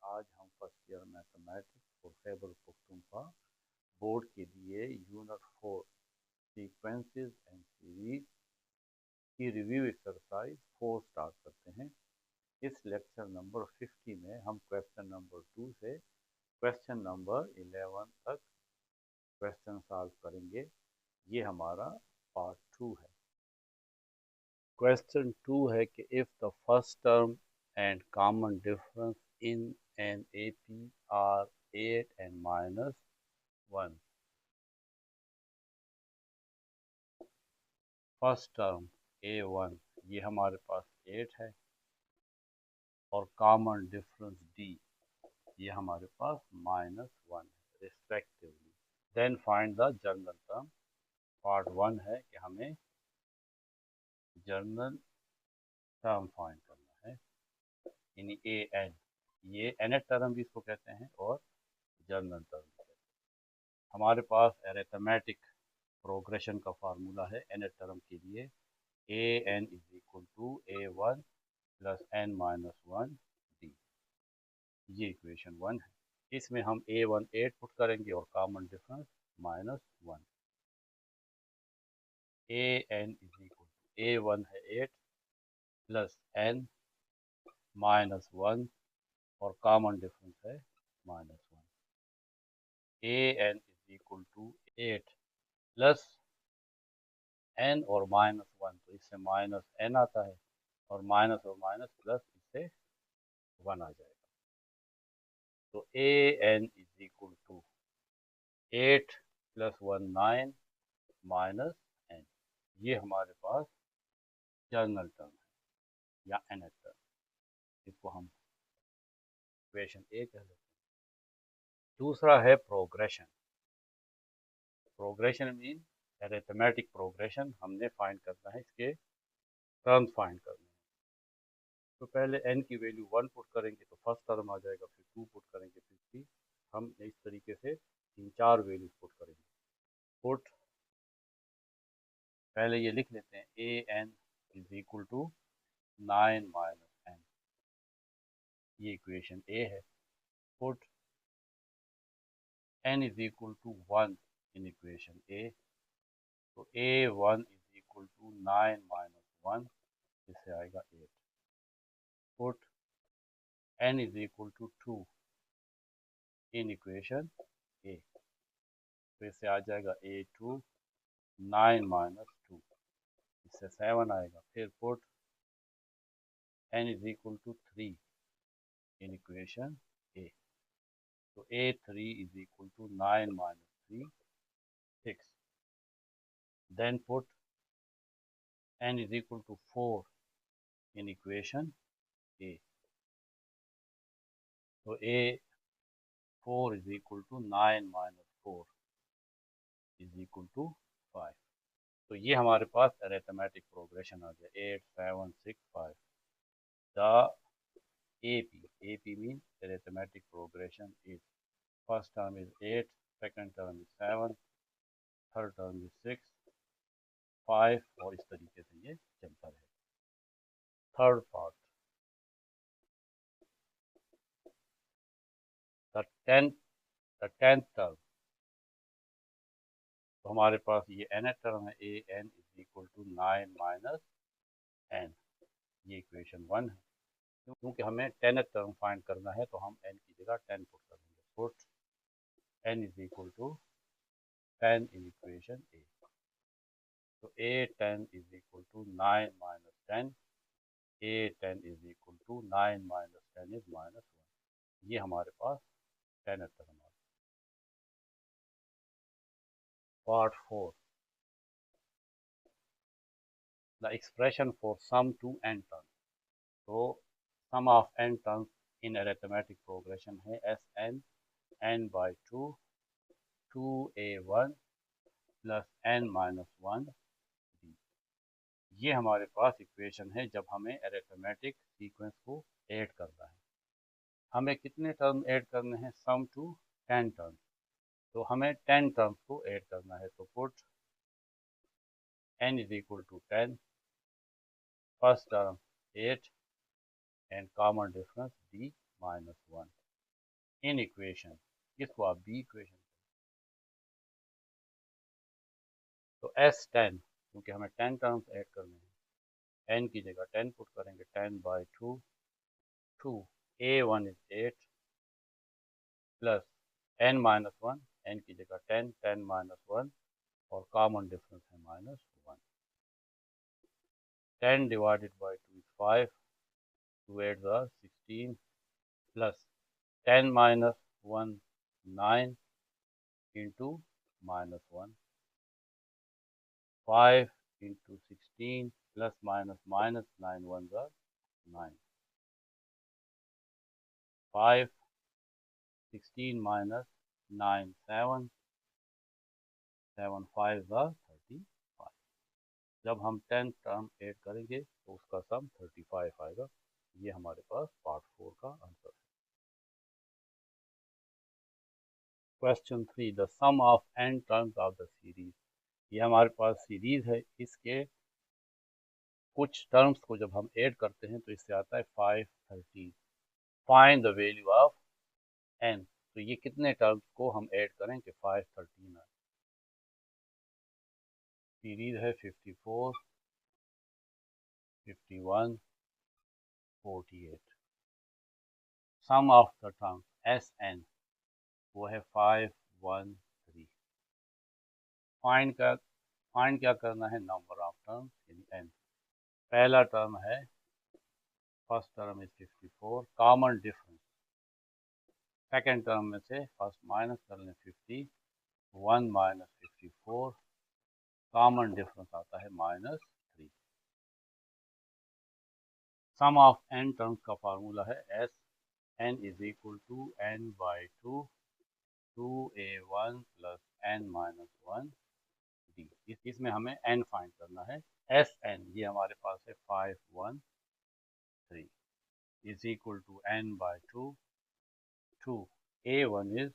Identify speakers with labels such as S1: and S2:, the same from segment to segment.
S1: आज हम first year mathematics और खैबर पख्तूनख्वा बोर्ड के लिए यूनिट 4 सीक्वेंसेस एंड सीरीज की रिव्यू एक्सरसाइज 4 स्टार्ट करते हैं। इस लेक्चर नंबर 50 में हम क्वेश्चन नंबर 2 से क्वेश्चन नंबर 11 तक क्वेश्चन सॉल्व करेंगे। ये हमारा पार्ट 2 है। क्वेश्चन 2 है कि if the first term and common difference in an AP are 8 and -1। First term A1 ये हमारे पास 8 है और कॉमन डिफरेंस D ये हमारे पास -1 है respectively. Then find the general term. Part 1 है कि हमें जनरल टर्म फाइंड करना है, यानी AN, ये nth टर्म भी इसको कहते हैं और जनरल टर्म भी कहते हैं। हमारे पास अरिथमेटिक प्रोग्रेशन का फार्मूला है nth टर्म के लिए AN = A1 + n-1 D। ये इक्वेशन 1 है। इसमें हम A1 8 पुट करेंगे और कॉमन डिफरेंस -1। AN = A1 है 8 + n-1 और कॉमन डिफरेंस है -1। AN = 8 + n और -1, तो इससे -n आता है और माइनस और माइनस प्लस इससे 1 आ जाएगा। तो AN = 8 + 1 9 -n, ये हमारे पास जनरल टर्म है या nth टर्म। इसको हम इक्वेशन A कह लेते हैं। दूसरा है progression. Progression mean arithmetic progression. हमने फाइंड करना है, इसके टर्म्स फाइंड करने हैं। तो पहले n की वैल्यू 1 पुट करेंगे तो फर्स्ट टर्म आ जाएगा, फिर 2 पुट करेंगे, फिर 3। हम इस तरीके से 3-4 वैल्यूज पुट करेंगे। पुट पहले ये लिख लेते हैं AN = 9 - n, ये इक्वेशन A है। Put n = 1 in equation A, तो A1 = 9 - 1, इससे आएगा 8। Put n = 2 in equation A, तो इससे आ जाएगा A2 9 - 2, इससे 7 आएगा। फिर put n = 3 in equation A, तो A3 = 9 - 3 6। Then put n = 4 in equation A, तो A4 = 9 - 4 = 5। तो ये हमारे पास अरिथमेटिक प्रोग्रेशन आ गया 8 7 6 5। The AP means arithmetic progression is first term is 8, second term is 7, third term is 6, 5 और इस तरीके से ये चलता रहेगा। Third part, the tenth term. तो हमारे पास ये nth टर्म है AN = 9 - n, ये इक्वेशन 1 है। क्योंकि हमें 10th टर्म फाइंड करना है तो हम n की जगह 10 पुट कर देंगे। Put n = 10 in equation A, तो A10 = 9 - 10, A10 = 9 - 10 is -1, ये हमारे पास 10th टर्म आ गया। Part 4, the expression for sum to n term. तो sum of n terms in arithmetic progression है Sn n/2 2A1 + n-1 D। ये हमारे पास इक्वेशन है जब हमें अरिथमेटिक सीक्वेंस को ऐड करना है। हमें कितने टर्म ऐड करने हैं? सम टू 10 टर्म। तो हमें 10 टर्म्स को ऐड करना है, तो put n = 10, first term 8 and common difference D -1। In equation, इसको आप बी इक्वेशन। तो S10, क्योंकि हमें 10 टर्म्स ऐड करने हैं, n की जगह 10 पुट करेंगे, 10/2, 2 A1 is 8 plus n-1, n की जगह 10, 10-1 और कॉमन डिफरेंस है -1। 10 divided by 2 is 5, 2 8 are 16 plus 10 minus 1 9 into -1, 5 into 16 plus minus minus 9 ones are 9, 5 16 minus 9 7, 7 5 are 35। जब हम 10 टर्म ऐड करेंगे तो उसका सम 35 आएगा। ये हमारे पास पार्ट 4 का आंसर है। Question 3, the sum of n terms of the series. ये हमारे पास सीरीज है, इसके कुछ टर्म्स को जब हम ऐड करते हैं तो इससे आता है 513। Find the value of n। तो ये कितने टर्म्स को हम ऐड करें कि 513 आए। सीरीज है 54, 51, 48। सम ऑफ द टर्म Sn वो है 513। फाइंड क्या करना है, नंबर ऑफ टर्म्स यानी n। पहला टर्म है, first term is 54, common difference second term में से फर्स्ट माइनस कर लें 50, 1 माइनस 54, कॉमन डिफरेंस आता है -3। सम ऑफ n टर्म्स का फार्मूला है S n is equal to n/2 2a1 plus n-1 d। इसमें हमें n फाइंड करना है। Sn ये हमारे पास है 513 is equal to n/2, 2a1 is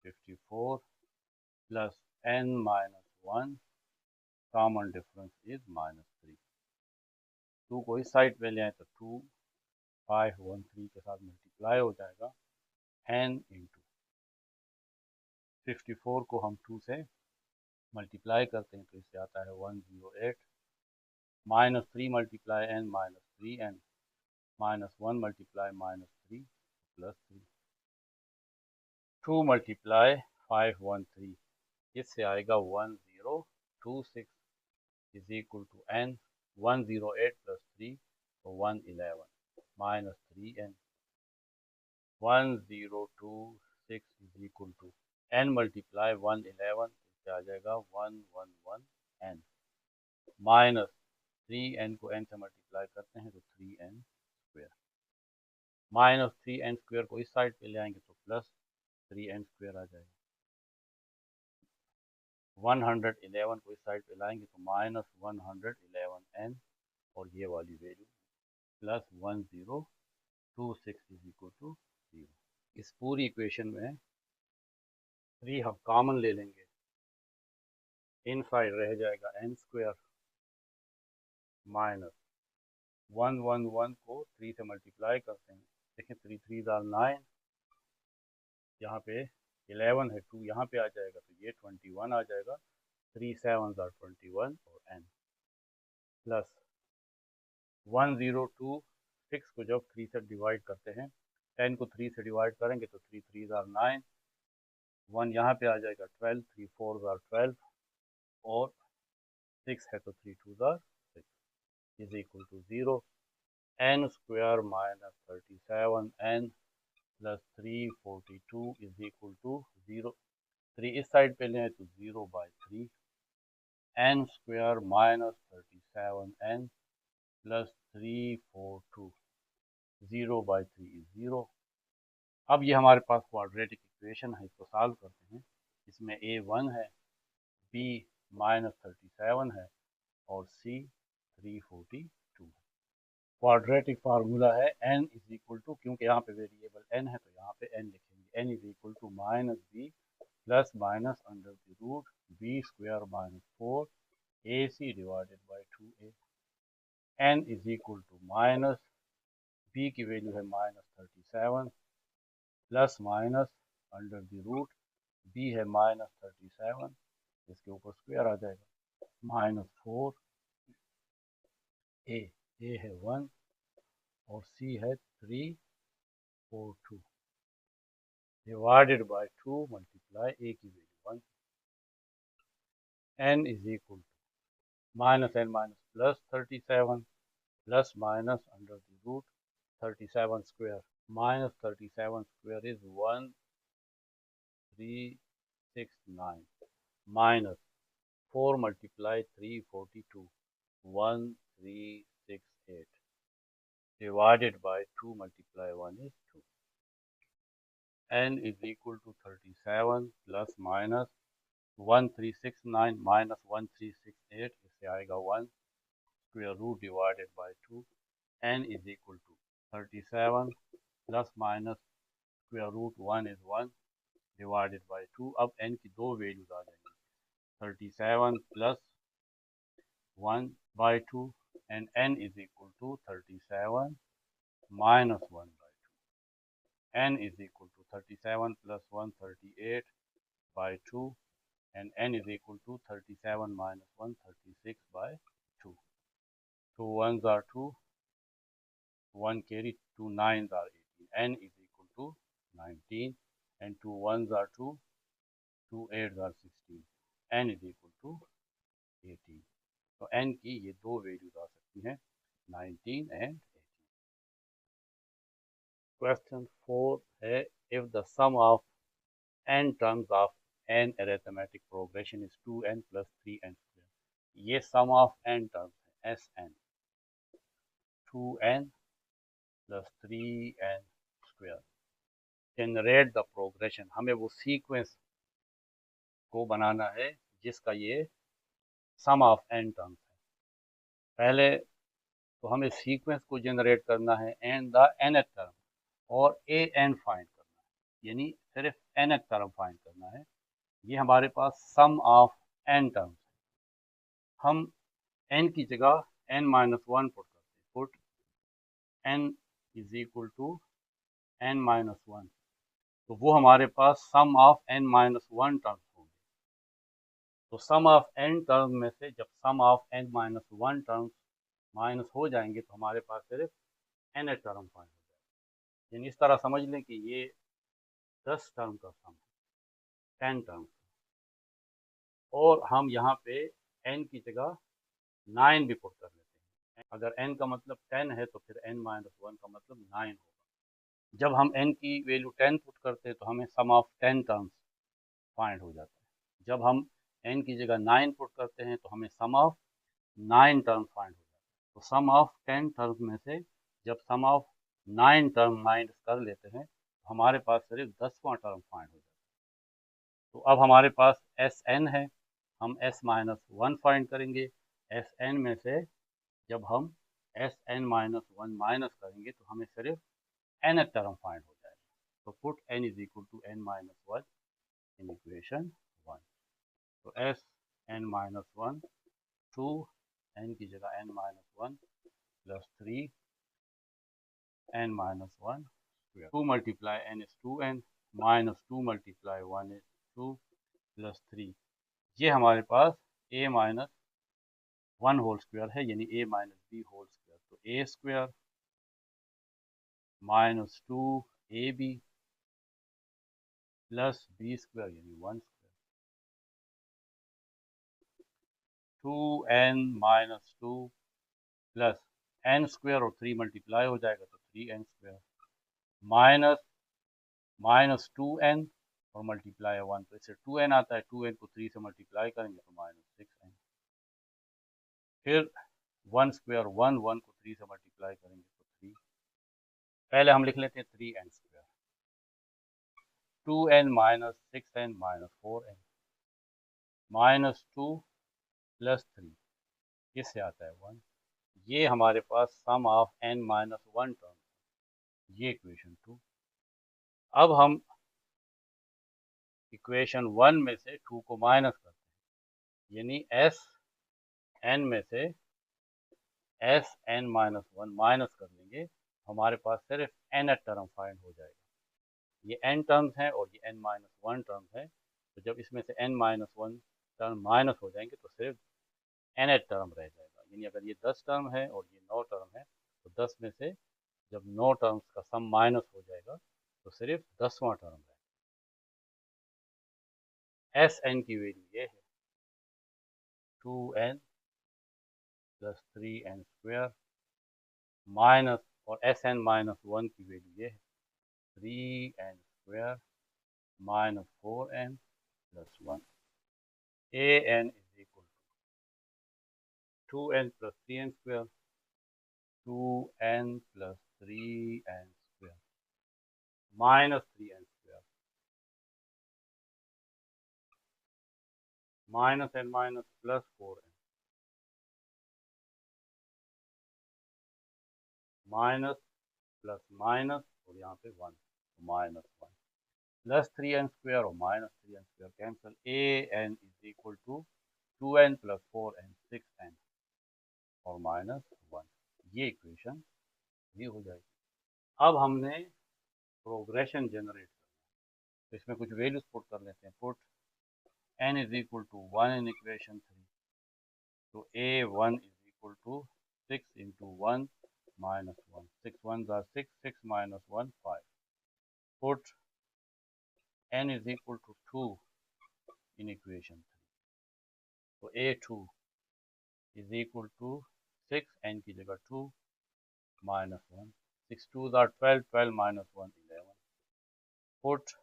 S1: 54 plus n-1, common difference is -3। 2 को इस साइड पे ले आए तो 2 513 के साथ मल्टीप्लाई हो जाएगा, n इंटू 54 को हम 2 से मल्टीप्लाई करते हैं तो इससे आता है 108, -3 multiply n -3n, -1 multiply -3 plus 3, 2 multiply 513, इससे आएगा 1026 is equal to n, 108 plus 3 तो 111 -3n, 1026 is equal to n multiply 111, इससे आ जाएगा 111n, माइनस 3n को n से मल्टीप्लाई करते हैं तो 3n स्क्वेयर, -3n² को इस साइड पे ले आएंगे तो प्लस 3n² आ जाएगा, 111 को इस साइड पे लाएंगे तो -111n और ये वाली value plus 1026 is equal to 0। इस पूरी इक्वेशन में 3 हम कॉमन ले लेंगे, इन साइड रह जाएगा n² माइनस 111 को 3 से मल्टीप्लाई करते हैं, देखें 3 3 आर 9, यहाँ पे 11 है, 2 यहाँ पे आ जाएगा तो ये 21 आ जाएगा, 3 7 आर 21 और n प्लस 1026 को जब 3 से डिवाइड करते हैं, 10 को 3 से डिवाइड करेंगे तो 3 3 आर 9, 1 यहाँ पे आ जाएगा 12, 3 4 आर 12 और 6 है तो 3 2 are 6 is equal to 0, n² minus 37n plus 342 is equal to 0, 3 इस साइड पे लें तो 0/3, n² minus 37n plus 342, 0/3 is 0। अब ये हमारे पास क्वाड्रेटिक इक्वेशन है, इसको सॉल्व करते हैं। इसमें a1 है, b -37 है और c 342 है। क्वाड्रेटिक फार्मूला है n इज इक्वल टू, क्योंकि यहाँ पे वेरिएबल n है तो यहाँ पे n लिखेंगे, n is equal to -b plus minus under the root b² -4 ac divided by 2a, n is equal to minus b की वैल्यू है -37 plus minus under the root, B है -37, इसके ऊपर स्क्वायर आ जाएगा, -4 ए है 1 और सी है 342 डिवाइडेड बाय 2 मल्टीप्लाई ए की value 1, n is equal to -n minus plus 37 plus minus under the root 37 square, -37 square is 1369 minus 4 multiply 342 1368 divided by 2 multiply 1 is 2. N is equal to 37 plus minus 1369 minus 1368, इससे आएगा 1 square root divided by 2. N is equal to 37 plus minus square root 1 is 1 divided by 2. अब n की दो values आ जाएंगी, 37 plus 1 by 2 and n is equal to 37 minus 1 by 2. N is equal to 37 plus 138 by 2 and n is equal to 37 minus 136 by 2. 2 ones are 2, 1 carry, 2 nines are 18. N is equal to 19 and 2 ones are 2, 2 eights are 16. N is equal to 18. तो n की ये दो values आ सकती हैं, 19 and 18. Question 4 है, if the sum of n terms of n arithmetic progression is 2n plus 3n square. ये sum of n terms है, Sn, 2n plus 3n square. Generate the progression. हमें वो sequence को बनाना है जिसका ये sum of n terms है. पहले तो हमें सीक्वेंस को जनरेट करना है एंड द nth टर्म और ए एन फाइंड करना है, यानी सिर्फ nth टर्म फाइंड करना है. ये हमारे पास सम ऑफ n टर्म्स है. हम n की जगह n-1 पुट करते हैं. Put n is equal to n-1, तो वो हमारे पास सम ऑफ n-1 टर्म्स होंगे. तो सम ऑफ n टर्म में से जब सम ऑफ n-1 टर्म्स माइनस हो जाएंगे तो हमारे पास सिर्फ n टर्म फाइंड हो जाएगा. यानी इस तरह समझ लें कि ये 10 टर्म का सम है, 10 टर्म, और हम यहाँ पे n की जगह 9 भी पुट कर लेते हैं. अगर n का मतलब 10 है तो फिर n-1 का मतलब 9 होगा. जब हम n की वैल्यू 10 पुट करते हैं तो हमें सम ऑफ 10 टर्म्स फाइंड हो जाता है. जब हम n की जगह 9 पुट करते हैं तो हमें सम ऑफ 9 टर्म्स फाइंड हो जाता है. तो सम ऑफ 10 टर्म्स में से जब सम ऑफ 9 टर्म माइनस कर लेते हैं तो हमारे पास सिर्फ 10वां टर्म फाइंड हो जाता है. तो अब हमारे पास Sn है, हम S-1 फाइंड करेंगे. Sn में से जब हम Sn-1 माइनस करेंगे तो हमें सिर्फ nth टर्म फाइंड हो जाएगा. तो put n is equal to n-1 in equation 1. तो Sn-1 2 n की जगह n-1 plus 3 n-1 square. 2 multiply n is 2n minus 2 multiply 1 is 2 plus 3. ये हमारे पास a माइनस 1 होल स्क्वायर है, यानी a minus B whole square. तो a square minus 2ab plus b square यानी 1 square. 2n minus 2 plus n square और 3 multiply हो जाएगा तो 3n स्क्वायर माइनस 2n और मल्टीप्लाई 1, तो इससे 2n आता है. 2n को 3 से मल्टीप्लाई करेंगे तो माइनस 6n. फिर 1 स्क्वायर 1 को 3 से मल्टीप्लाई करेंगे तो 3. पहले हम लिख लेते हैं 3n square. 2n minus 6n minus 4n minus 2 plus 3, इससे आता है 1. ये हमारे पास सम ऑफ n-1 टर्म, ये इक्वेशन 2. अब हम इक्वेशन 1 में से 2 को माइनस करते हैं, यानी Sn में से Sn-1 माइनस कर लेंगे, हमारे पास सिर्फ nth टर्म फाइंड हो जाएगा. ये n टर्म्स हैं और ये n-1 टर्म्स है। तो जब इसमें से n-1 टर्म माइनस हो जाएंगे तो सिर्फ nth टर्म रह जाएगा। यानी अगर ये 10 टर्म है और ये 9 टर्म है तो 10 में से जब 9 टर्म्स का सम माइनस हो जाएगा तो सिर्फ 10वां टर्म रहेगा। एस एन की वैल्यू ये है 2n plus 3n square minus, और एस एन माइनस 1 की वैल्यू ये है 3n square minus 4n plus 1। A N is equal to 2n plus 3n square 2n plus 3n square minus 3n square minus n minus plus 4n minus plus minus और यहाँ पे 1 minus 1 plus 3n square और minus 3n square cancel. A N is equal to 2n plus 4n 6n और minus 1। ये equation ये हो जाएगी। अब हमने प्रोग्रेशन जनरेट करना, तो इसमें कुछ वैल्यूज पुट कर लेते हैं। Put n is equal to 1 in equation 3, तो a1 is equal to 6 into 1 minus 1, 6 1s are 6, 6 minus 1 5. Put n is equal to 2 in equation 3. So a2 is equal to 6, n की जगह 2 minus 1, 6 2s are 12, 12 minus 1 11. Put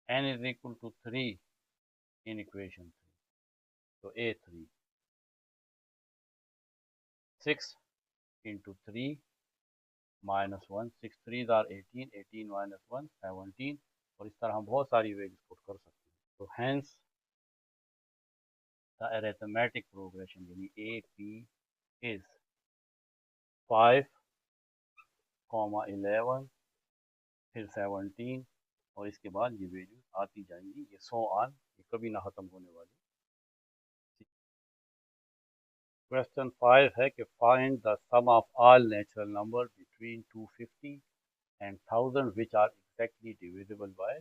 S1: n is equal to 3 in equation 3. So a3 6 into 3 minus 1, 6 3s are 18, 18 minus 1 17, और इस तरह हम बहुत सारी values put कर सकते हैं। तो hence the arithmetic progression यानी AP is 5, 11 फिर 17 और इसके बाद ये वैल्यूज आती जाएंगी, ये सो ऑन, ये कभी ना खत्म होने वाली। क्वेश्चन 5 है कि find the sum of all natural number between 250 and 1000 which are exactly divisible by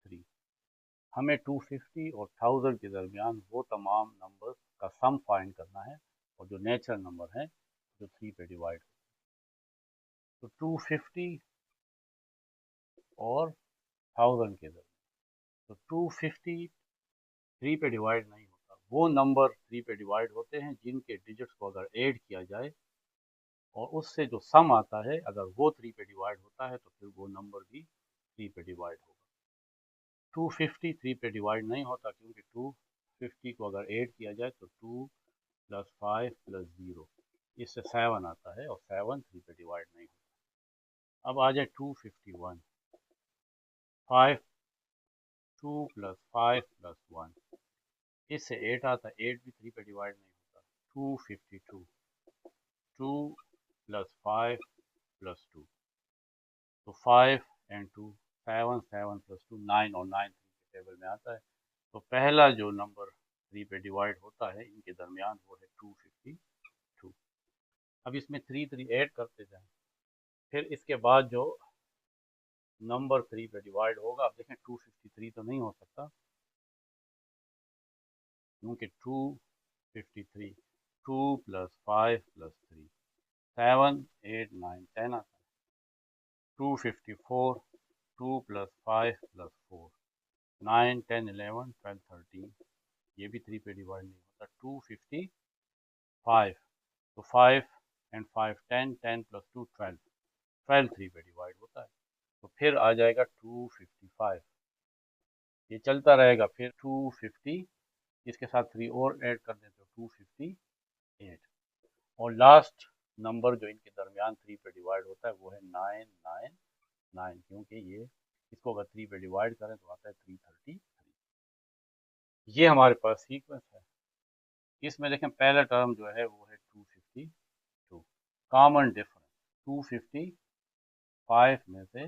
S1: 3। हमें 250 और 1000 के दरमियान वो तमाम नंबर्स का सम फाइंड करना है और जो नेचुरल नंबर हैं जो 3 पे डिवाइड हो। तो 250 और 1000 के दरमियान, तो 250 3 पे डिवाइड नहीं होता। वो नंबर 3 पे डिवाइड होते हैं जिनके डिजिट्स को अगर ऐड किया जाए और उससे जो सम आता है अगर वो 3 पे डिवाइड होता है तो फिर वो नंबर भी 3 पे डिवाइड होगा। 250 3 पे डिवाइड नहीं होता क्योंकि 250 को अगर ऐड किया जाए तो 2 प्लस 5 प्लस 0 इससे 7 आता है और 7 3 पे डिवाइड नहीं होता। अब आ जाए 251, 5 2 प्लस 5 प्लस 1 इससे 8 आता है, 8 भी 3 पे डिवाइड नहीं होता। 252 2 प्लस 5 प्लस 2, तो 5 एंड 2 7 7 प्लस 2 9 और 9 3 के टेबल में आता है। तो पहला जो नंबर 3 पे डिवाइड होता है इनके दरमियान वो है 252। अब इसमें 3 3 ऐड करते जाएं, फिर इसके बाद जो नंबर 3 पे डिवाइड होगा, आप देखें 253 तो नहीं हो सकता क्योंकि 253 2 प्लस 5 प्लस 3 7 8 9 10 आता है। 254 2 प्लस 5 प्लस 4 9 10 11 12 13, ये भी 3 पे डिवाइड नहीं होता। 255 तो 5 एंड 5 10 10 प्लस 2 12 12 3 पे डिवाइड होता है। तो फिर आ जाएगा 255, ये चलता रहेगा। फिर 250 इसके साथ 3 और ऐड कर देते हो 258, और लास्ट नंबर जो इनके दरमियान 3 पे डिवाइड होता है वो है 999, क्योंकि ये इसको अगर 3 पे डिवाइड करें तो आता है 333। ये हमारे पास सीक्वेंस है। इसमें देखें पहला टर्म जो है वो है 252, कॉमन डिफरेंस 255 में से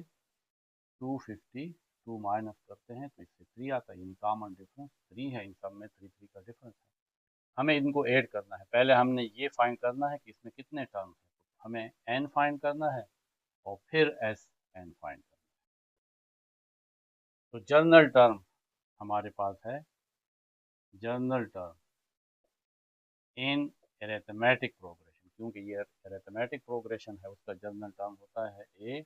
S1: 252 माइनस करते हैं तो इससे 3 आता है, यानी कॉमन डिफरेंस 3 है। इन सब में 3 3 का डिफरेंस है। हमें इनको ऐड करना है। पहले हमने ये फाइंड करना है कि इसमें कितने टर्म्स हैं, हमें n फाइंड करना है और फिर एस एन फाइंड करना है। तो जनरल टर्म हमारे पास है, general term in arithmetic progression, क्योंकि ये अरिथमेटिक प्रोग्रेशन है, उसका जनरल टर्म होता है A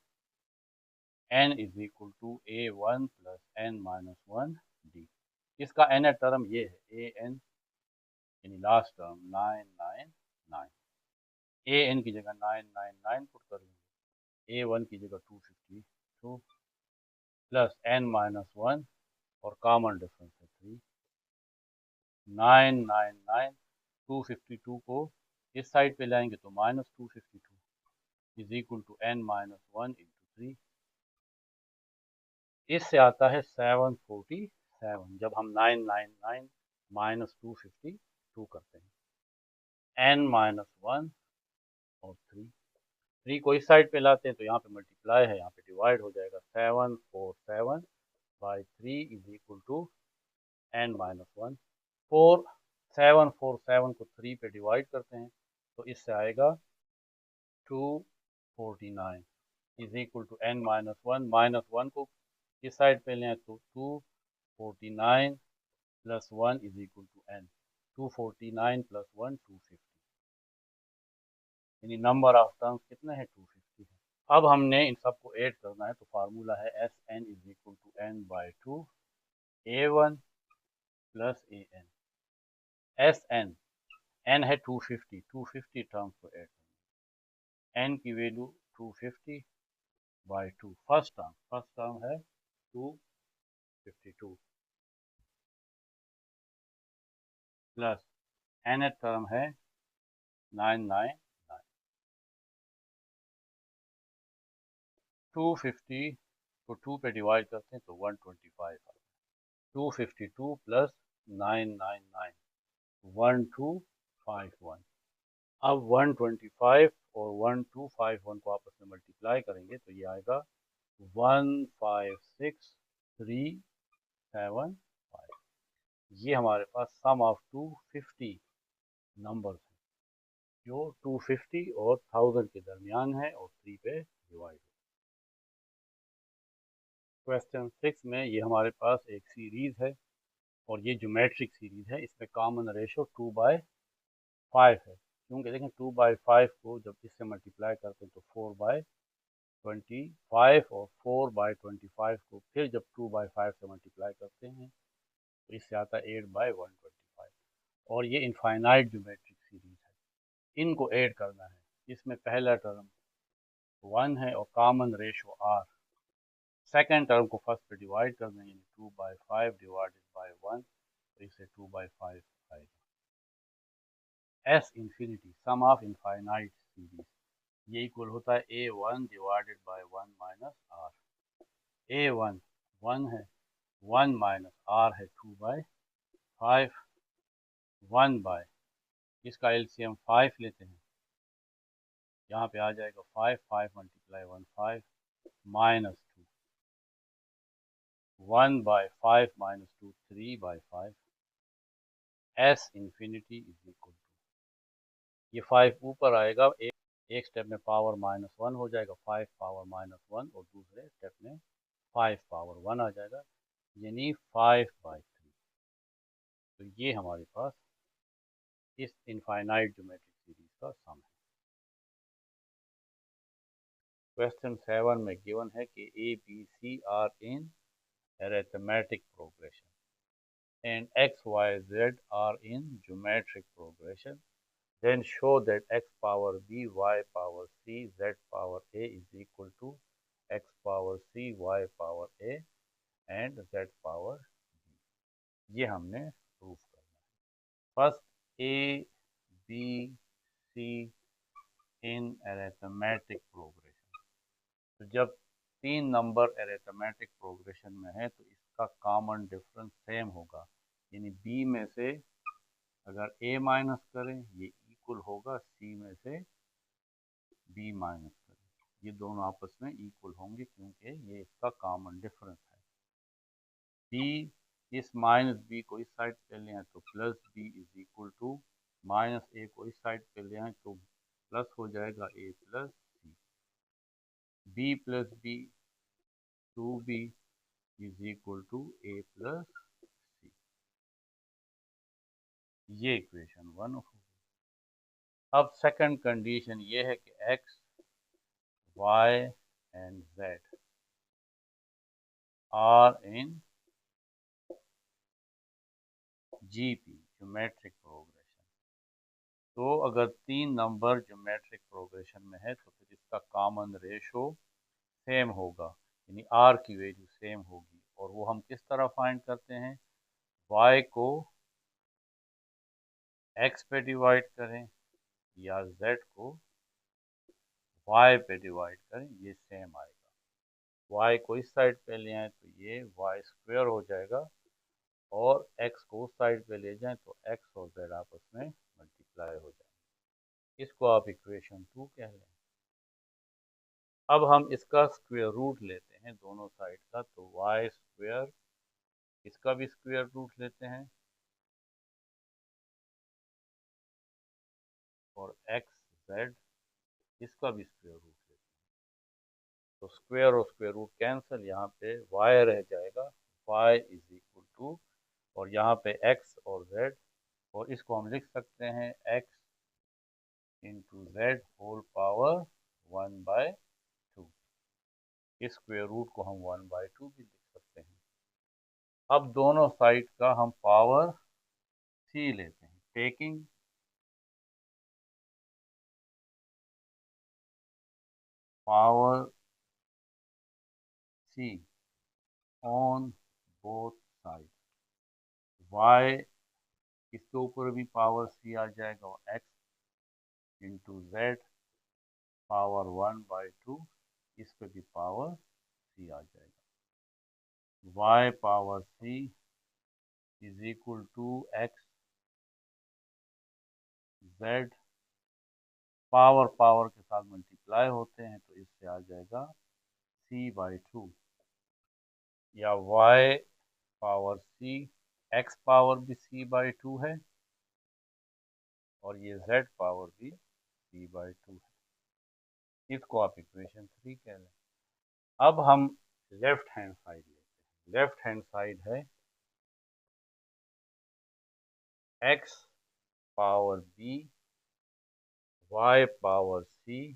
S1: n is equal to a1 plus n minus one D. इसका n टर्म ये है ए एन, यानी लास्ट टर्म 999, ए एन की जगह 999 पुट कर लेंगे, ए वन की जगह 252 प्लस n माइनस वन और कॉमन डिफरेंस है 3, 999 252 को इस साइड पे लाएंगे तो minus 252 is equal to n minus one into 3। इससे आता है 747 जब हम 999 माइनस 252 करते हैं, n माइनस वन और 3 को इस साइड पे लाते हैं तो यहाँ पे मल्टीप्लाई है, यहाँ पे डिवाइड हो जाएगा, 747 by 3 is equal to n minus one. 747 को 3 पे डिवाइड करते हैं तो इससे आएगा 249 is equal to n minus one को इस साइड पे लें तो 249 plus one is equal to n, 249 plus one 250, यानी नंबर ऑफ टर्म्स कितने हैं, 250 है। अब हमने इन सबको ऐड करना है, तो फार्मूला है S N is equal to n by two A one plus A N. S N है 250, 250 टर्म्स को ऐड करना, n की वैल्यू 250 बाई टू, फर्स्ट टर्म है 252 प्लस nth टर्म है 999, 250 को 2 पे डिवाइड करते हैं तो 125 आता है, 252 प्लस 999 1251। अब 125 और 1251 को आपस में मल्टीप्लाई करेंगे तो ये आएगा 156375। ये हमारे पास सम ऑफ 250 नंबर्स हैं जो 250 और 1000 के दरमियान है और 3 पे डिवाइड है। क्वेश्चन 6 में ये हमारे पास एक सीरीज है और ये ज्योमेट्रिक सीरीज है, इसमें कॉमन रेशो 2/5 है, क्योंकि देखें 2/5 को जब इससे मल्टीप्लाई करते हैं तो 4/25 और 4/25 को फिर जब 2/5 से मल्टीप्लाई करते हैं तो इससे आता है 8/125, और ये इनफाइनाइट ज्योमेट्रिक सीरीज है, इनको ऐड करना है। इसमें पहला टर्म 1 है और common ratio r, second term को फर्स्ट पे डिवाइड कर देंगे, 2/5 डिवाइडेड बाई 1, तो इससे 2/5 आएगा। S infinity sum of infinite series, ये इक्वल होता है A one divided by one minus R. A one 1 है, 1 माइनस आर है 2/5, 1 बाय, इसका एलसीएम 5 लेते हैं, यहाँ पे आ जाएगा 5, 5 multiply 1 5 minus 2, 1/5 minus 2 3/5। S infinity is equal to, ये 5 ऊपर आएगा, एक स्टेप में पावर -1 हो जाएगा, 5 पावर -1, और दूसरे स्टेप में 5 पावर 1 आ जाएगा, यानी 5/3। तो ये हमारे पास इस इनफाइनाइट ज्योमेट्रिक सीरीज का सम है। क्वेश्चन 7 में गिवन है कि A B C are in arithmetic progression and x, y, z are in geometric progression, then show that x power b, y power c, z power a is equal to x power c, y power a and z power b। ये हमने proof करना है। First, A B C in arithmetic progression, तो जब 3 number arithmetic progression में है तो इसका कॉमन डिफरेंस सेम होगा, यानी बी में से अगर ए माइनस करें ये इक्वल होगा सी में से बी माइनस करें, ये दोनों आपस में इक्वल होंगे क्योंकि ये इसका कॉमन डिफरेंस है। बी, इस माइनस बी को इस साइड पे ले आए तो plus B is equal to minus A को इस साइड पे ले आए तो प्लस हो जाएगा A plus C. B plus B 2b is equal to A plus C. ये इक्वेशन 1 हो। अब सेकंड कंडीशन ये है कि x, y and z are in GP, geometric progression. तो अगर तीन नंबर ज्योमेट्रिक प्रोग्रेशन में है तो फिर इसका कॉमन रेशो सेम होगा, यानी आर की वैल्यू सेम होगी। और वो हम किस तरह फाइंड करते हैं? y को x पे डिवाइड करें या z को y पे डिवाइड करें, ये सेम आएगा। y को इस साइड पे ले आए तो ये y स्क्वायर हो जाएगा, और x को उस साइड पे ले जाएं तो x और z आपस में मल्टीप्लाई हो जाएंगे। इसको आप इक्वेशन 2 कह लें। अब हम इसका स्क्वायर रूट लेते हैं दोनों साइड का, तो y स्क्वायर, इसका भी स्क्वायर रूट लेते हैं, और xz इसका भी स्क्वायर रूट लेते हैं। तो स्क्वायर और स्क्वायर रूट कैंसिल, यहाँ पे y रह जाएगा, y इज इक्वल टू, और यहाँ पे x और z, और इसको हम लिख सकते हैं x into Z whole power 1/2। इस स्क्वायर रूट को हम 1/2 भी लिख सकते हैं। अब दोनों साइड का हम पावर c लेते हैं, taking power c on both side. y इसके ऊपर भी पावर c आ जाएगा, और x इंटू जेड पावर 1/2, इस पे भी पावर c आ जाएगा। y power c is equal to x, z power power के साथ मल्टीप्लाई होते हैं तो इससे आ जाएगा c/2, या y power c, x power भी c/2 है, और ये z पावर भी c/2 है। इसको आप इक्वेशन 3 कह लें। अब हम लेफ्ट हैंड साइड लेते हैं। लेफ्ट हैंड साइड है x power b, y power c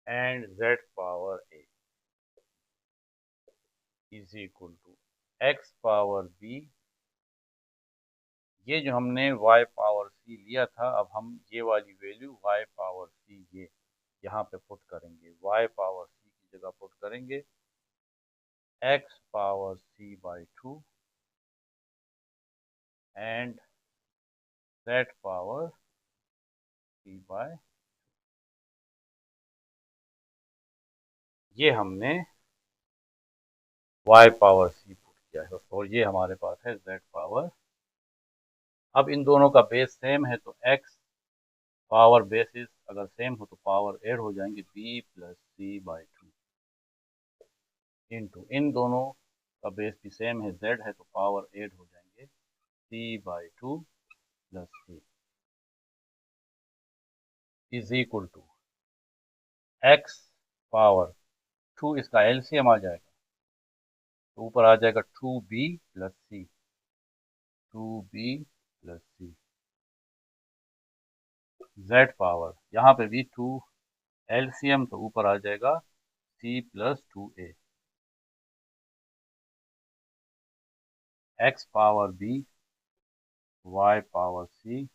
S1: and z power a is equal to x power b। ये जो हमने y पावर c लिया था, अब हम ये वाली वैल्यू y पावर c ये यहाँ पे पुट करेंगे, y पावर c की जगह पुट करेंगे x power c/2 and z power c/, ये हमने y पावर c पुट किया है, और ये हमारे पास है z पावर। अब इन दोनों का बेस सेम है तो x पावर बेसिस अगर सेम हो तो पावर ऐड हो जाएंगे, b प्लस c/2 इंटू इन दोनों का बेस भी सेम है, z है तो पावर ऐड हो जाएंगे c/2 plus c is equal to x power 2, इसका एलसीएम आ जाएगा तो ऊपर आ जाएगा 2b plus c, 2b plus c, z power यहाँ पे भी 2 एलसीएम तो ऊपर आ जाएगा c plus 2a, x power b, y power c,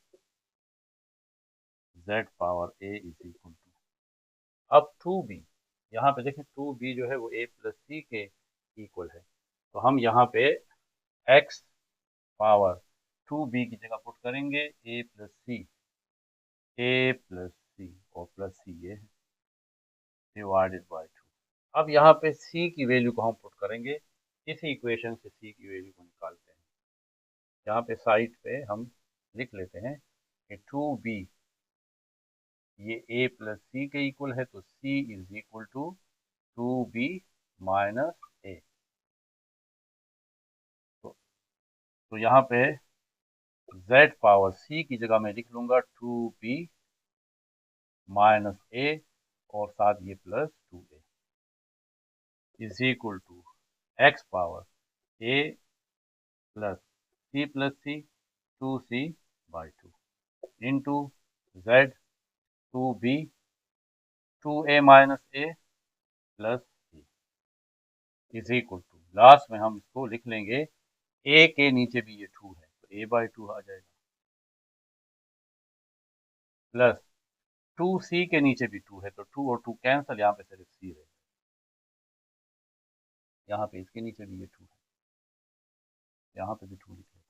S1: z power a is equal to, अब 2b, यहाँ पे देखें 2b जो है वो a प्लस c के इक्वल है, तो हम यहाँ पे x पावर 2b की जगह पुट करेंगे a प्लस c और प्लस c ये है डिवाइडेड बाय 2। अब यहाँ पे c की वैल्यू को हम पुट करेंगे, इसी इक्वेशन से c की वैल्यू को निकालते हैं। यहाँ पे साइड पे हम लिख लेते हैं कि 2b ये a प्लस c के इक्वल है, तो c is equal to 2b minus a। तो यहाँ पे z पावर c की जगह मैं लिख लूंगा 2b माइनस a, और साथ ये plus 2a। Is equal to X power A plus C 2c by 2 into Z 2b 2a minus A plus C is equal to, last में हम इसको लिख लेंगे, ए के नीचे भी ये 2 है तो a बाई 2 आ जाएगा, प्लस 2c के नीचे भी 2 है तो 2 और 2 कैंसिल, यहाँ पे सिर्फ c रहेगा, यहाँ पे इसके नीचे भी ये 2 है, यहाँ पे भी 2 लिख लेते।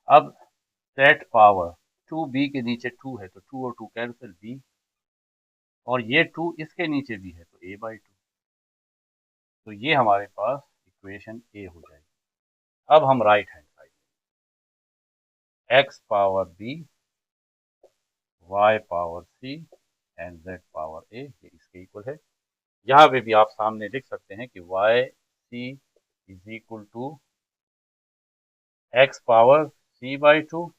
S1: अब सेट पावर 2b के नीचे 2 है तो 2 और 2 कैंसिल b, और ये 2 इसके नीचे भी है तो a बाई 2, तो ये हमारे पास इक्वेशन ए हो जाएगी। अब हम right hand side, x power b y power c and z power a, ये इसके इक्वल है। यहाँ पे भी आप सामने लिख सकते हैं कि y c is equal to x power c by 2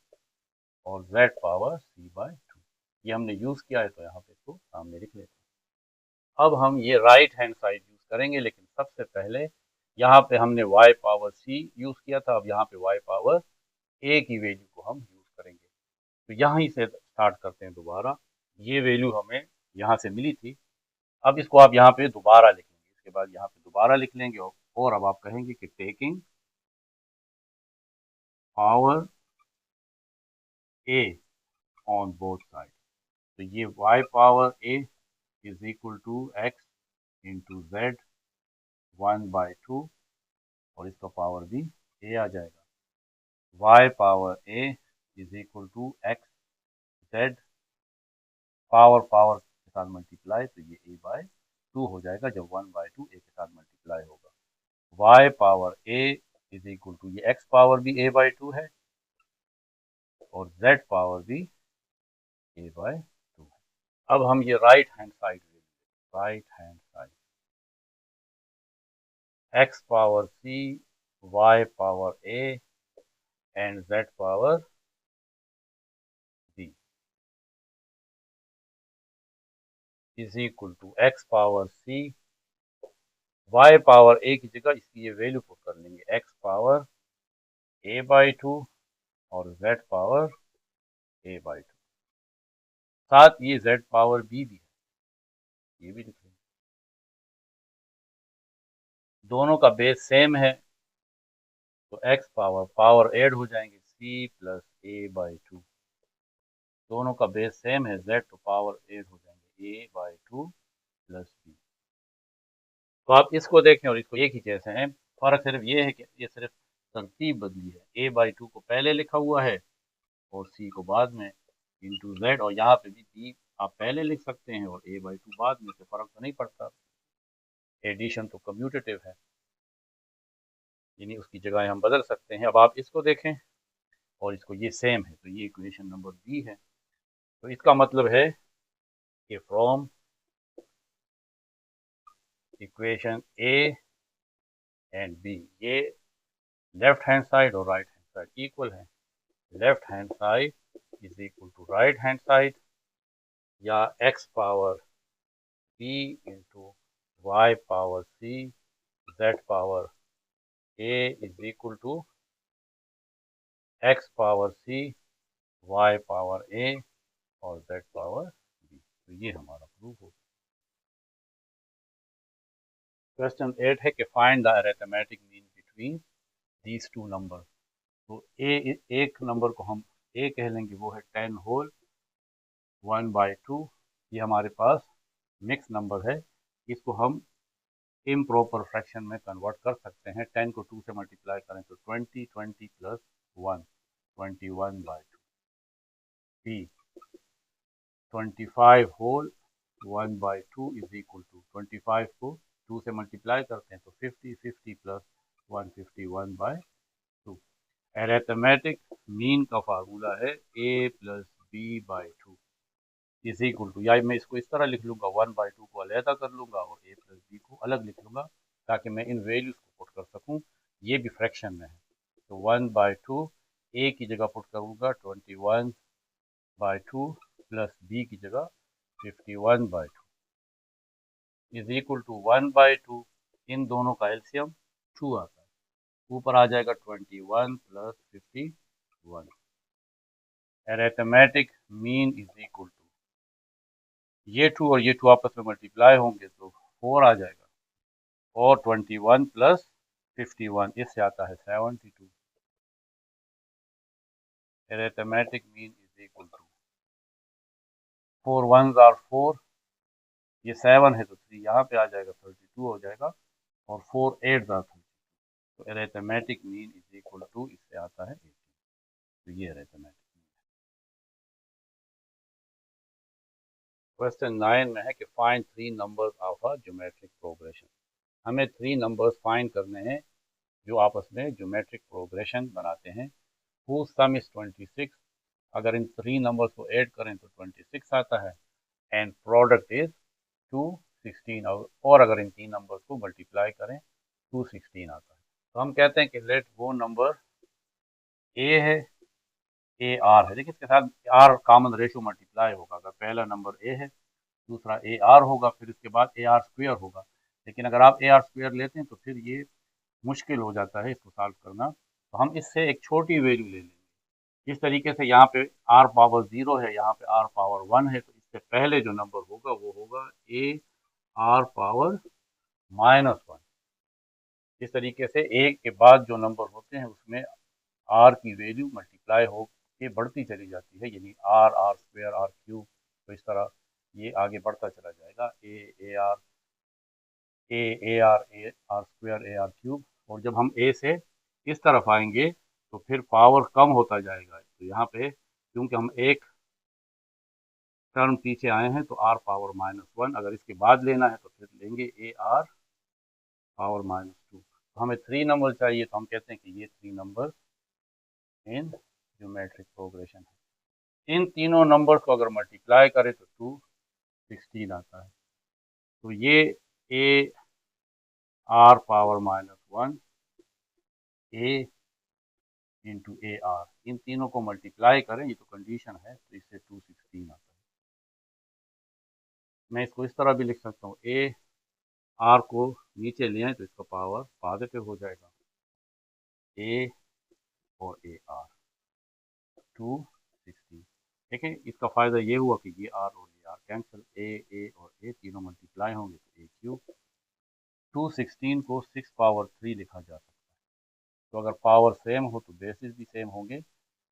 S1: और z पावर c बाई 2, ये हमने यूज किया है तो यहाँ पे इसको सामने लिख लेते हैं। अब हम ये राइट हैंड साइड यूज करेंगे, लेकिन सबसे पहले यहाँ पे हमने y पावर c यूज किया था, अब यहाँ पे y पावर a की वैल्यू को हम यूज करेंगे, तो यहीं से स्टार्ट करते हैं दोबारा। ये वैल्यू हमें यहाँ से मिली थी, अब इसको आप यहाँ पे दोबारा लिख लेंगे, इसके बाद यहाँ पे दोबारा लिख लेंगे, और अब आप कहेंगे कि taking power a on both side, तो ये y power a is equal to x into Z 1 by 2 और इसका पावर भी a आ जाएगा। y power a is equal to x z power के साथ मल्टीप्लाई, तो ये a बाई 2 हो जाएगा, जब 1 बाई 2 a के साथ मल्टीप्लाई होगा। y power a is equal to, ये x पावर भी a बाई 2 है और z पावर भी a बाई 2 है। अब हम ये right hand side x power c y power a and z power b is equal to x power c, y power a की जगह इसकी ये वैल्यू पुट कर लेंगे, x पावर a बाई 2 और z पावर a बाई 2, साथ ये z power b भी है, ये भी लिख लेंगे। दोनों का बेस सेम है तो x पावर ऐड हो जाएंगे, c प्लस a बाई 2, दोनों का बेस सेम है, z तो पावर ऐड हो जाएंगे a बाई 2 प्लस b। तो आप इसको देखें और इसको एक ही जैसे हैं, फर्क सिर्फ ये है कि ये सिर्फ तरतीब बदली है, a बाई 2 को पहले लिखा हुआ है और c को बाद में, इंटू z, और यहाँ पे भी b आप पहले लिख सकते हैं और a बाई 2 बाद में, से फर्क तो नहीं पड़ता, एडिशन तो कम्यूटेटिव है, यानी उसकी जगह हम बदल सकते हैं। अब आप इसको देखें और इसको, ये सेम है तो ये इक्वेशन नंबर बी है, तो इसका मतलब है कि from equation A and B, ये लेफ्ट हैंड साइड और राइट हैंड साइड इक्वल है, left hand side is equal to right hand side, या x power b into y power c z power a is equal to x power c y power a और z power b, तो ये हमारा proof हो। Question 8 है कि find the arithmetic mean between these two number, तो एक number को हम a कह लेंगे, वो है 10 होल 1 बाई 2, ये हमारे पास मिक्स नंबर है, इसको हम इम्प्रॉपर फ्रैक्शन में कन्वर्ट कर सकते हैं, 10 को 2 से मल्टीप्लाई करें तो 20 20 plus 1 21 by 2, b 25 whole 1 by 2 is equal to 25 को 2 से मल्टीप्लाई करते हैं तो 50 50 प्लस 151 बाई 2। अरिथमेटिक मीन का फार्मूला है a plus B by 2 is equal to, या मैं इसको इस तरह लिख लूंगा, 1 बाई 2 को अलहदा कर लूंगा और a प्लस बी को अलग लिख लूंगा, ताकि मैं इन वैल्यूज को पुट कर सकूं, ये भी फ्रैक्शन में है, तो 1 बाई 2 a की जगह पुट करूंगा 21 बाई 2 प्लस b की जगह 51 बाई 2, इज इक्वल टू 1/2, इन दोनों का एलसीएम 2 आता है, ऊपर आ जाएगा 21 plus 51। Arithmetic mean is equal to, ये 2 और ये 2 आपस में मल्टीप्लाई होंगे तो 4 आ जाएगा, और 21 प्लस 51 इससे आता है 72। Arithmetic mean is equal to 4 1s are 4, ये 7 है तो 3 यहाँ पे आ जाएगा 32 हो जाएगा, और 4 8s आर 32, तो arithmetic mean is equal to इससे आता है 18। तो ये अरिथमेटिक। क्वेश्चन 9 में है कि find 3 numbers of a geometric progression. हमें 3 नंबर्स फाइंड करने हैं जो आपस में ज्योमेट्रिक प्रोग्रेशन बनाते हैं। whose sum is 26, अगर इन 3 नंबर्स को ऐड करें तो 26 आता है, एंड प्रोडक्ट इज 216, और अगर इन 3 नंबर्स को मल्टीप्लाई करें 216 आता है। तो हम कहते हैं कि लेट वो नंबर ए है, ए आर है, देखिए इसके साथ आर कॉमन रेशो मल्टीप्लाई होगा, अगर पहला नंबर ए है दूसरा ए आर होगा, फिर इसके बाद ए आर स्क्वेयर होगा। लेकिन अगर आप ए आर स्क्वेयर लेते हैं तो फिर ये मुश्किल हो जाता है इसको सॉल्व करना, तो हम इससे एक छोटी वैल्यू ले लेंगे। इस तरीके से यहाँ पे आर पावर 0 है, यहाँ पे आर पावर 1 है, तो इससे पहले जो नंबर होगा वो होगा ए आर पावर -1। इस तरीके से ए के बाद जो नंबर होते हैं उसमें आर की वैल्यू मल्टीप्लाई हो के बढ़ती चली जाती है, यानी R R square R cube, तो इस तरह ये आगे बढ़ता चला जाएगा, A R square A R cube. और जब हम ए से इस तरफ आएंगे तो फिर पावर कम होता जाएगा, तो यहाँ पे क्योंकि हम एक टर्म पीछे आए हैं तो आर पावर -1, अगर इसके बाद लेना है तो फिर लेंगे ए आर पावर -2। तो हमें 3 नंबर चाहिए, तो हम कहते हैं कि ये 3 नंबर इन ज्योमेट्रिक प्रोग्रेशन है। इन तीनों नंबर्स को अगर मल्टीप्लाई करें तो 216 आता है। तो ये A R power -1 A into A R, इन तीनों को मल्टीप्लाई करें, ये तो कंडीशन है, तो इससे 216 आता है। मैं इसको इस तरह भी लिख सकता हूँ, ए आर को नीचे ले आए तो इसका पावर पॉजिटिव हो जाएगा, ए और ए आर 216। देखिए इसका फ़ायदा ये हुआ कि ये आर और ये आर कैंसिल, ए और ए तीनों मल्टीप्लाई होंगे तो ए क्यूब। 216 को 6 पावर 3 लिखा जा सकता है, तो अगर पावर सेम हो तो बेसिस भी सेम होंगे,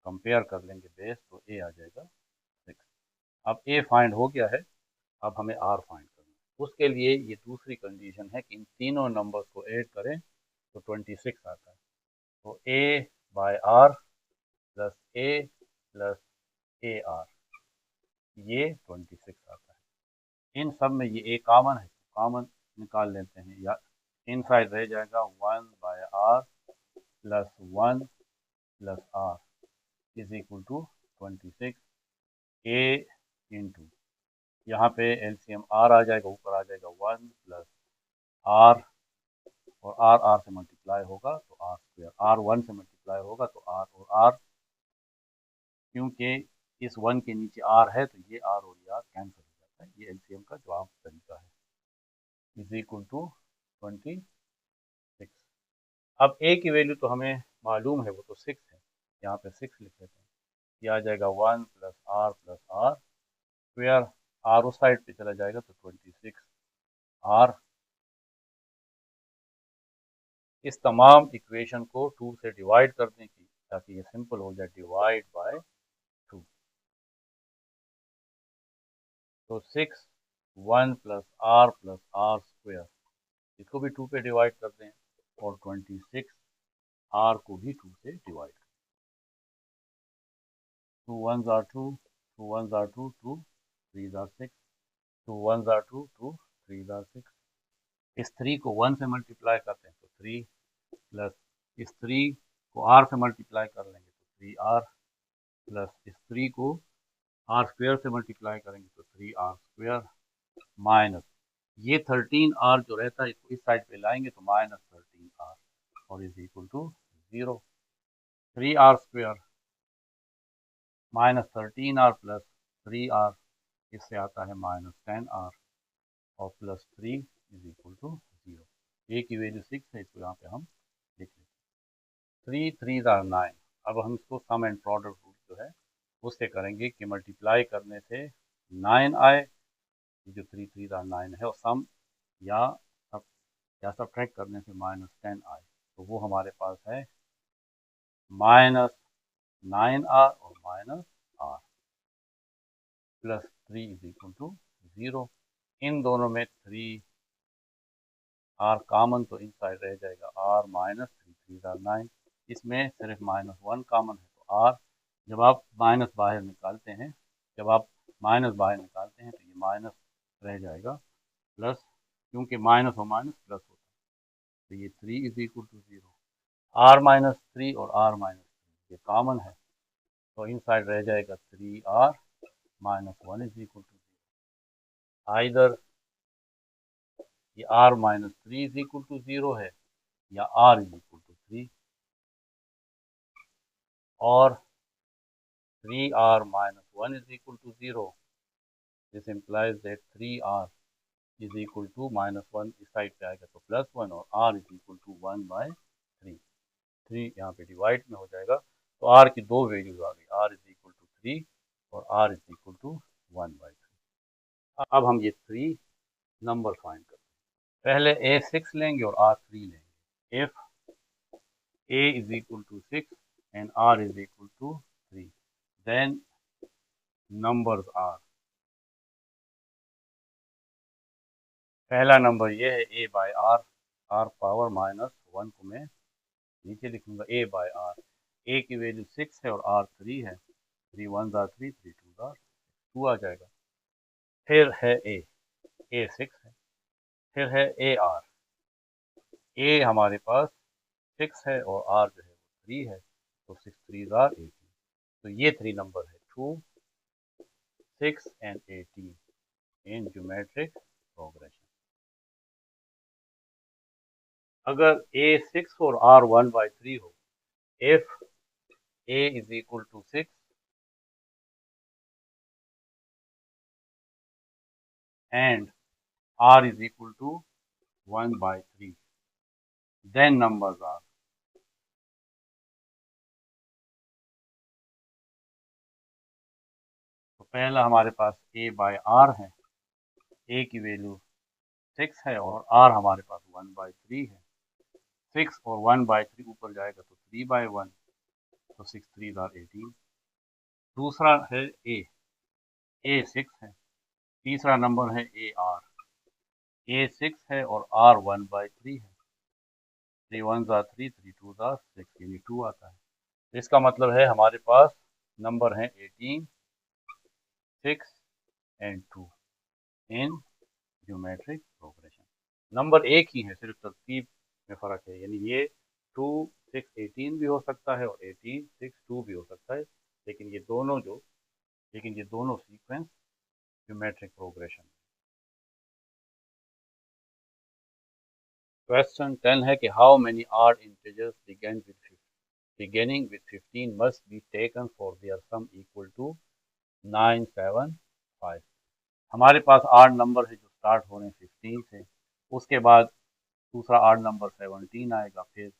S1: कंपेयर कर लेंगे बेस तो ए आ जाएगा 6। अब ए फाइंड हो गया है, अब हमें आर फाइंड करना है। उसके लिए ये दूसरी कंडीशन है कि इन तीनों नंबर्स को ऐड करें तो 26 आता है, तो A by R plus A plus A R, ये 26 आता है। इन सब में ये ए कॉमन है, कॉमन निकाल लेते हैं, या इनसाइड रह जाएगा 1 by R plus 1 plus R is equal to 26 A into, यहाँ पे एलसीएम आर आ जाएगा, ऊपर आ जाएगा 1 प्लस आर, और आर आर से मल्टीप्लाई होगा तो आर स्क्वेयर, आर 1 से मल्टीप्लाई होगा तो आर और आर, क्योंकि इस 1 के नीचे आर है तो ये आर और ये आर कैंसिल हो जाता है। ये एलसीएम का जवाब तरीका है, इज इक्वल टू 26। अब ए की वैल्यू तो हमें मालूम है, वो तो 6 है, यहाँ पे 6 लिख लेते हैं, ये आ जाएगा 1 प्लस आर स्क्वेयर, आर उस साइड पे चला जाएगा तो 26 आर। इस तमाम इक्वेशन को 2 से डिवाइड कर दें कि ताकि ये सिंपल हो जाए, डिवाइड बाय 2, तो 6 1 प्लस आर स्क्वेयर, इसको भी 2 पे डिवाइड कर दें, और 26 आर को भी 2 से डिवाइड कर, 2 1s are 2, 2 1s are 2, 2 3s are 6, 2 1s are 2, 2 3s are 6। इस 3 को 1 से मल्टीप्लाई करते हैं तो 3, प्लस इस 3 को आर से मल्टीप्लाई कर लेंगे तो 3r, प्लस इस 3 को आर स्क्वेयर से मल्टीप्लाई करेंगे तो 3r स्क्वेयर, माइनस ये 13r जो रहता है इसको इस साइड पे लाएंगे तो -13r, और is equal to 0। 3r square -13r plus 3r, इससे आता है -10r, और plus 3 is equal to 0। A की वैल्यू 6 है, इसको यहाँ पे हम लिख लेते हैं। 3 3 आर 9। अब हम इसको सम एंड प्रोडक्ट रूल जो है उससे करेंगे कि मल्टीप्लाई करने से 9 आए, ये जो 3 3 आर 9 है, और सम या सब या सब्ट्रैक्ट करने से -10 आए, तो वो हमारे पास है -9r और -r plus 3 is equal to 0। इन दोनों में 3 r कॉमन, तो इन साइड रह जाएगा r -3 3 आर 9। इसमें सिर्फ -1 कॉमन है, तो r जब आप माइनस बाहर निकालते हैं तो ये माइनस रह जाएगा प्लस, क्योंकि माइनस और माइनस प्लस होता है, तो ये 3 इज इक्वल टू 0। r-3 और r-3 ये कॉमन है, तो इन साइड रह जाएगा 3r -1 is equal to 0। Either ये r-3 इज इक्वल टू 0 है या r इज इक्वल टू 3, और 3r-1 is equal to 0. This implies that 3r is equal to -1, इस साइड पे आएगा तो +1, और r is equal to 1/3। 3 यहाँ पे डिवाइड में हो जाएगा, तो r की दो वैल्यूज आ गई, r is equal to 3 और r is equal to 1/3। अब हम ये 3 नंबर फाइंड करते हैं। पहले a6 लेंगे और r3 लेंगे। if a is equal to 6 and r is equal to 3, then numbers are, पहला नंबर ये है a by r, r power -1 को मैं नीचे लिखूंगा a बाय r। a की वैल्यू 6 है और r 3 है, 3 1 आर 3 3 2 आर 2 आ जाएगा। फिर है a 6 है। फिर है a r, a हमारे पास 6 है और r जो है वो 3 है, तो 6 3 आर 18। तो ये 3 नंबर है 2 6 एंड 18 इन ज्योमेट्रिक प्रोग्रेशन। अगर a6 और r 1/3 हो, if a is equal to 6 and r is equal to 1/3, then numbers are, तो पहला हमारे पास a बाय r है, a की वैल्यू 6 है और r हमारे पास 1/3 है। 6 और 1/3 ऊपर जाएगा तो 3/1, तो 6 3 आर 18। दूसरा है a 6 है। तीसरा नंबर है a 6 है और r 1/3 है, 3 1 आर 3 3 2 आर 6, यानी 2 आता है। तो इसका मतलब है हमारे पास नंबर है 18 6 and 2 in geometric progression. Number एक ही है, सिर्फ तरतीब में फ़र्क है, यानी ये 2 6 18 भी हो सकता है और 18 6 2 भी हो सकता है, लेकिन ये दोनों सीक्वेंस ज्योमेट्रिक प्रोग्रेशन। क्वेश्चन 10 है कि how many are integers beginning with 15 must be taken for their sum equal to 9 7 5। हमारे पास 8 नंबर है जो स्टार्ट हो रहे हैं 15 से, उसके बाद दूसरा 8 नंबर 17 आएगा, फिर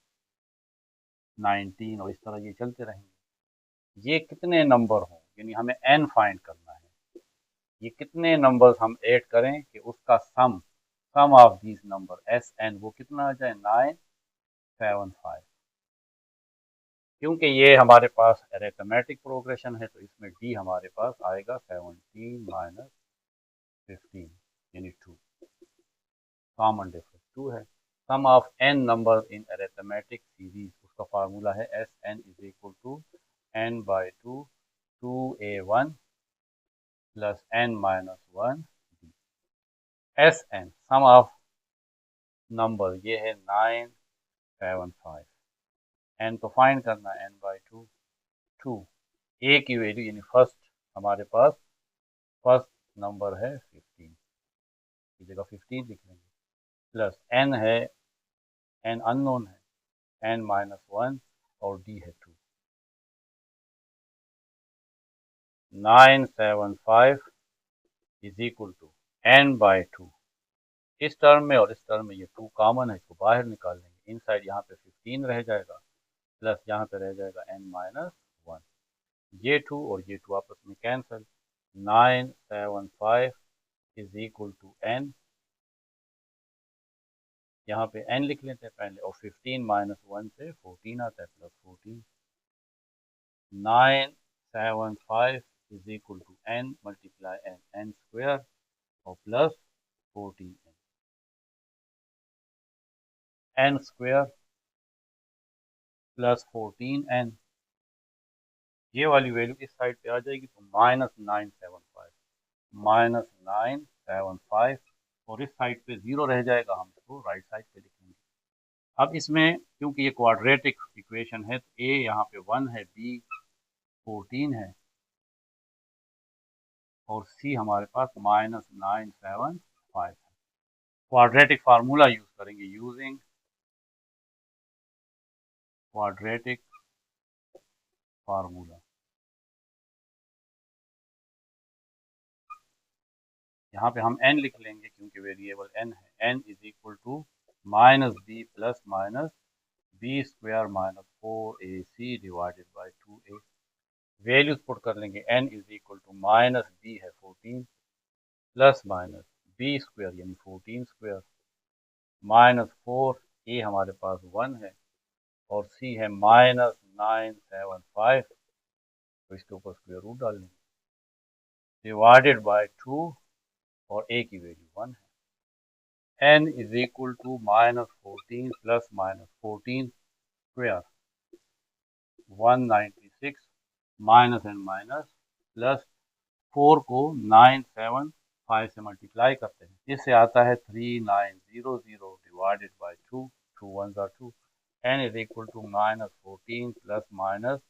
S1: 19, और इस तरह ये चलते रहेंगे। ये कितने नंबर हों, यानी हमें n फाइंड करना है, ये कितने नंबर्स हम ऐड करें कि उसका सम ऑफ दीज नंबर Sn वो कितना आ जाए 9 7 5। क्योंकि ये हमारे पास अरिथमेटिक प्रोग्रेशन है, तो इसमें d हमारे पास आएगा 17 - 15 यानी 2, कॉमन डिफरेंस 2 है। Sum of n number in arithmetic series, उसका फार्मूला है Sn is equal to n/2 2a1 plus n-1 Sn sum of number ये है 9 7 5, n तो फाइंड करना है n/2 2, a की वैल्यू यानी फर्स्ट हमारे पास फर्स्ट नंबर है 15 की जगह 15 लिख लेंगे, प्लस n है, n अननोन है, n-1 और d है 2। 9 7 5 इज इक्वल टू n/2 इस टर्म में और इस टर्म में ये 2 कॉमन है, इसको बाहर निकाल लेंगे। इनसाइड यहाँ पे 15 रह जाएगा, प्लस यहाँ पे रह जाएगा n-1। ये 2 और ये 2 आपस में cancel. 975 is equal to n, यहाँ पे n लिख लेते हैं पहले, और 15 - 1 से 14 आता है, plus 14। 975 is equal to n multiply n square और plus 14n। n square plus 14n, ये वाली वैल्यू इस साइड पे आ जाएगी तो -975 और इस साइड पे 0 रह जाएगा, हम इसको राइट साइड पे लिखेंगे। अब इसमें क्योंकि ये क्वाड्रेटिक इक्वेशन है तो a यहाँ पे 1 है, b 14 है और c हमारे पास -975 है। क्वाड्रेटिक फार्मूला यूज करेंगे, यूजिंग क्वाड्रेटिक फार्मूला। यहाँ पे हम n लिख लेंगे क्योंकि वेरिएबल n है। n is equal to -b plus minus b square minus 4ac divided by 2a। Values put कर लेंगे। n is equal to -b है 14 प्लस माइनस b स्क्वायर यानी 14 स्क्वायर माइनस 4a हमारे पास 1 है और c है -975, तो इसके ऊपर स्क्वायर रूट डाल लेंगे, डिवाइडेड बाई 2 और a की वैल्यू 1 है। n is equal to -14 plus minus 14 square 196 minus and minus plus 4 को 975 से मल्टीप्लाई करते हैं, इससे आता है 3900 डिवाइडेड बाई 2, 2 1 ज़ा 2। n is equal to -14 plus minus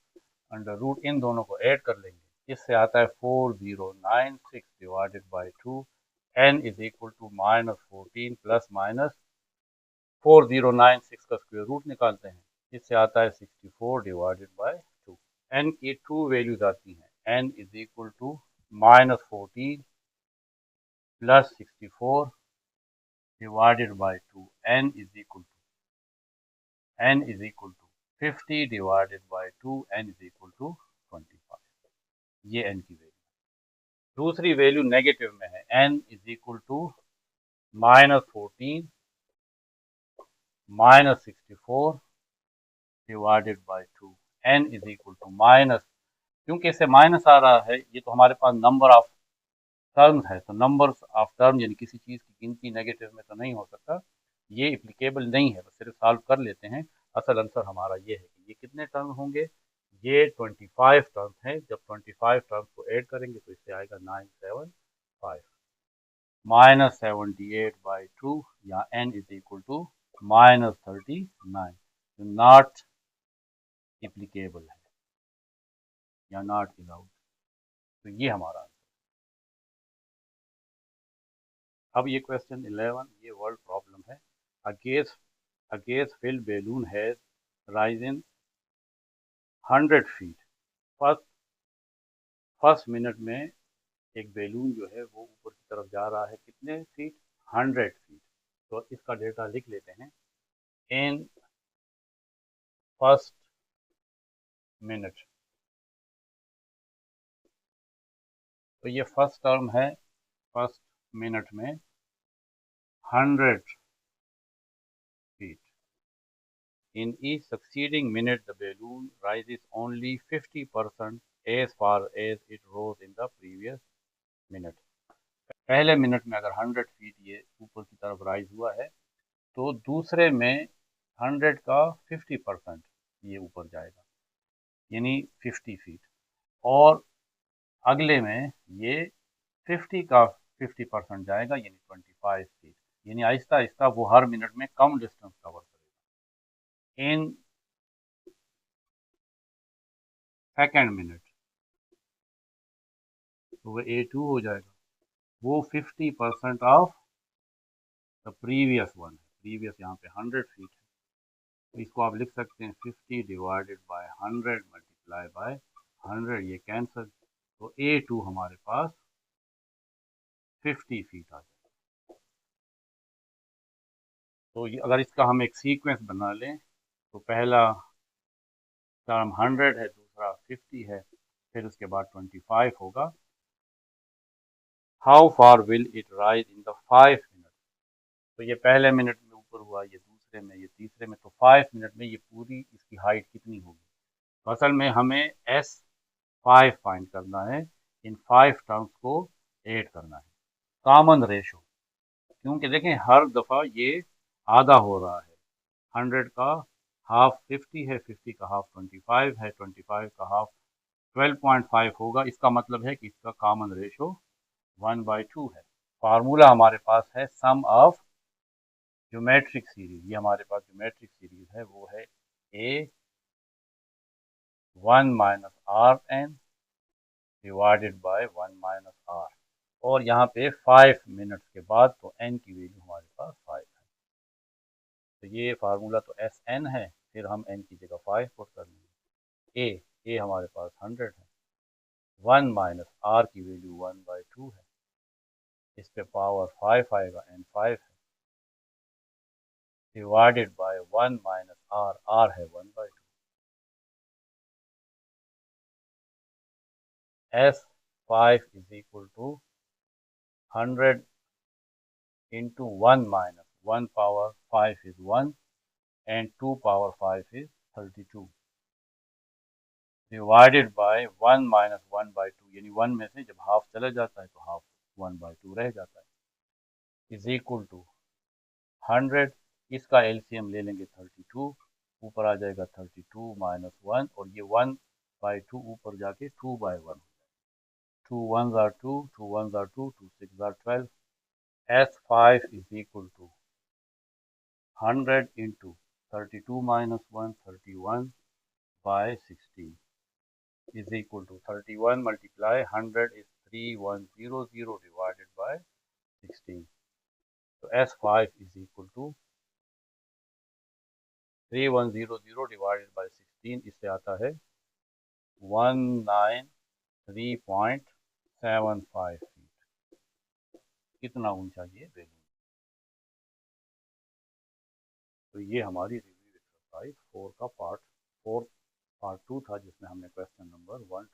S1: under root, इन दोनों को ऐड कर लेंगे, इससे आता है 4096 divided by 2। n is equal to -14 plus minus 4096 का स्क्वायर रूट निकालते हैं, इससे आता है 64 डिवाइडेड बाई 2। n की 2 वैल्यूज आती हैं। n is equal to -14 plus 64 divided by 2। n is equal to 50 divided by 2। n is equal to 25। ये n की वैल्यू। दूसरी वैल्यू नेगेटिव में है। n is equal to -14 -64 divided by 2। n is equal to minus, क्योंकि इससे minus आ रहा है, ये तो हमारे पास नंबर ऑफ टर्म्स है, तो नंबर ऑफ टर्म यानी किसी चीज़ की गिनती नेगेटिव में तो नहीं हो सकता, ये एप्लीकेबल नहीं है, बस सिर्फ सॉल्व कर लेते हैं। असल आंसर हमारा ये है कि ये कितने टर्म होंगे, ये 25 टर्म्स हैं। जब 25 टर्म्स को ऐड करेंगे तो इससे आएगा 975 -78 बाई 2, या n इज इक्वल टू -39, जो नॉट एप्लीकेबल है या नॉट अलाउड। तो ये हमारा। अब ये क्वेश्चन 11, ये वर्ड प्रॉब्लम है। A gas filled balloon has risen 100 feet। First minute में एक बैलून जो है वो ऊपर की तरफ जा रहा है, कितने फीट, 100 फीट। तो इसका डेटा लिख लेते हैं। इन फर्स्ट मिनट, तो ये फर्स्ट टर्म है, फर्स्ट मिनट में 100 feet. In each succeeding minute, the balloon rises only 50% as far as it rose in the previous minute। पहले मिनट में अगर 100 फीट ये ऊपर की तरफ राइज हुआ है, तो दूसरे में 100 का 50% ये ऊपर जाएगा, यानी 50 फीट, और अगले में ये 50 का 50% जाएगा, यानी 25 फीट। यानी आहिस्ता आहिस्ता वो हर मिनट में कम डिस्टेंस कवर करेगा। इन सेकेंड मिनट तो वो A2 हो जाएगा, वो 50% ऑफ द प्रीवियस वन है। प्रीवियस यहाँ पे 100 फीट है, तो इसको आप लिख सकते हैं 50 डिवाइडेड बाय 100 मल्टीप्लाई बाय 100, ये कैंसिल, तो A2 हमारे पास 50 फीट आ जाएगा। तो ये अगर इसका हम एक सीक्वेंस बना लें तो पहला टर्म 100 है, दूसरा 50 है, फिर उसके बाद 25 होगा। How far will it rise in the 5 minute. तो ये पहले मिनट में ऊपर हुआ, ये दूसरे में, ये तीसरे में, तो 5 मिनट में ये पूरी इसकी हाइट कितनी होगी। तो असल में हमें S5 फाइंड करना है, इन 5 टर्म्स को ऐड करना है। कॉमन रेशो, क्योंकि देखें हर दफ़ा ये आधा हो रहा है। 100 का हाफ 50 है, 50 का हाफ 25 है, 25 का हाफ 12.5 होगा। इसका मतलब है कि इसका कॉमन रेशो 1/2 है। फार्मूला हमारे पास है सम ऑफ ज्योमेट्रिक सीरीज। ये हमारे पास ज्योमेट्रिक सीरीज है, वो है A1 minus r n divided by 1 minus r, और यहाँ पे 5 मिनट्स के बाद तो n की वैल्यू हमारे पास 5 है। तो ये फार्मूला तो एस एन है, फिर हम n की जगह 5 पुट कर लेंगे। ए हमारे पास 100 है, 1 माइनस आर की वैल्यू 1/2 है, इस पे पावर 5 आएगा, n 5 है, डिवाइडेड बाय 1 माइनस आर है 1/2। S5 is equal to 100 into 1 minus 1 power 5 is 1 and 2 power 5 is 32 divided by 1 minus 1/2, यानी 1 में से जब हाफ चला जाता है तो हाफ 1/2 रह जाता है, is equal to 100। इसका एलसीएम ले लेंगे 32, ऊपर आ जाएगा 32 माइनस 1, और ये 1/2 ऊपर जाके 2/1, 2 1s are 2, 2 1s are 2, 2 6 are 12। S5 is equal to 100 into 32 minus 1, 31 by 16 is equal to 31 multiply 100 is 3100 divided by 16. So S5 is equal to 3100 divided by 16, इससे आता है 193.75 फीट। कितना ऊंचा ये बिल्डिंग। तो ये हमारी रिव्यू एक्सरसाइज 4 का पार्ट 2 था, जिसमें हमने क्वेश्चन नंबर 1